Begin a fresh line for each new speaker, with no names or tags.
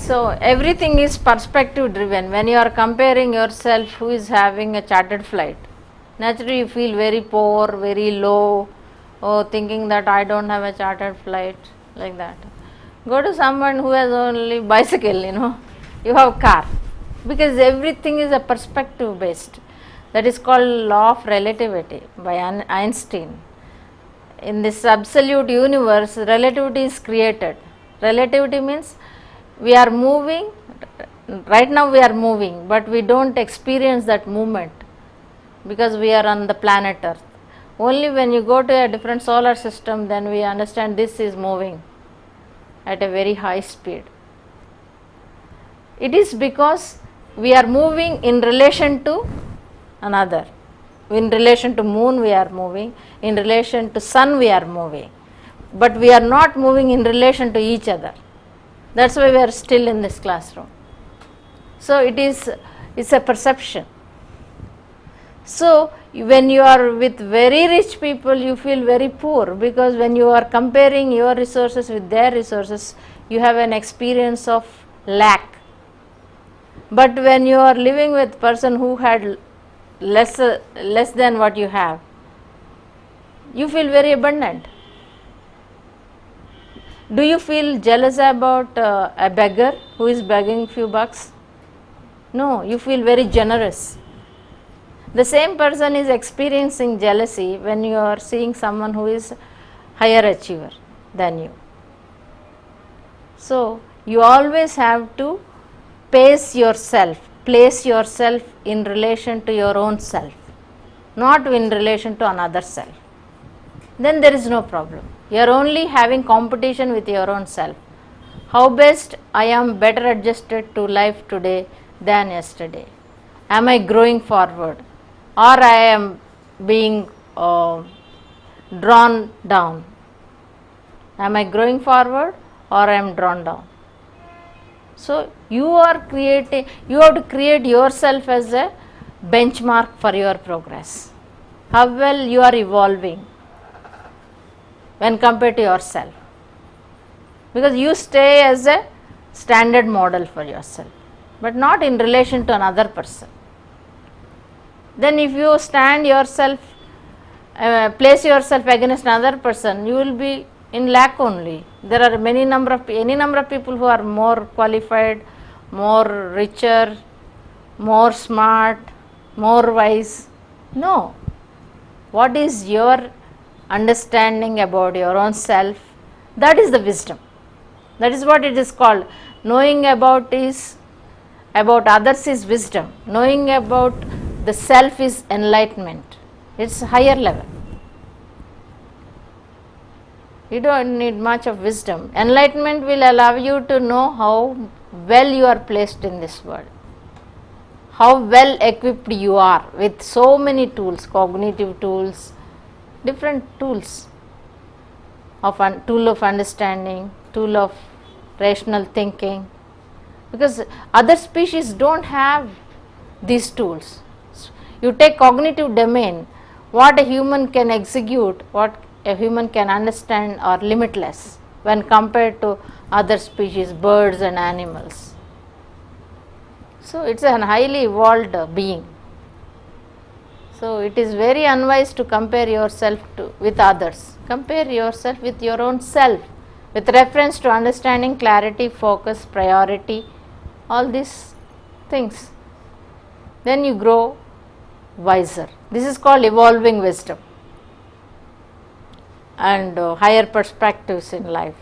So everything is perspective driven. When you are comparing yourself who is having a chartered flight, naturally you feel very poor, very low, thinking that I don't have a chartered flight, like that. Go to someone who has only bicycle, you have car, because everything is a perspective based. That is called law of relativity by Einstein. In this absolute universe, relativity is created. Relativity means we are moving, right now we are moving, but we don't experience that movement because we are on the planet Earth. Only when you go to a different solar system, then we understand this is moving at a very high speed. It is because we are moving in relation to another. In relation to moon we are moving, in relation to sun we are moving, but we are not moving in relation to each other. That's why we are still in this classroom. So it's a perception. So when you are with very rich people, you feel very poor, because when you are comparing your resources with their resources, you have an experience of lack. But when you are living with person who had less than what you have, you feel very abundant. Do you feel jealous about a beggar who is begging few bucks? No, you feel very generous. The same person is experiencing jealousy when you are seeing someone who is higher achiever than you. So you always have to place yourself in relation to your own self, not in relation to another self. Then there is no problem. You are only having competition with your own self. How best I am better adjusted to life today than yesterday? Am I growing forward, or I am being drawn down? Am I growing forward or I am drawn down? So you have to create yourself as a benchmark for your progress. How well you are evolving when compared to yourself, because you stay as a standard model for yourself, but not in relation to another person. Then if you place yourself against another person, you will be in lack only. There are any number of people who are more qualified, more richer, more smart, more wise. No. What is your understanding about your own self? That is the wisdom. That is what it is called. Knowing about others is wisdom. Knowing about the self is enlightenment. It's a higher level. You don't need much of wisdom. Enlightenment will allow you to know how well you are placed in this world, how well equipped you are with so many tools, cognitive tools, different tools tool of understanding, tool of rational thinking, because other species don't have these tools. You take cognitive domain, what a human can execute, what a human can understand are limitless when compared to other species, birds and animals. So it's a highly evolved being. So it is very unwise to compare yourself with others. Compare yourself with your own self, with reference to understanding, clarity, focus, priority, all these things. Then you grow wiser. This is called evolving wisdom and higher perspectives in life.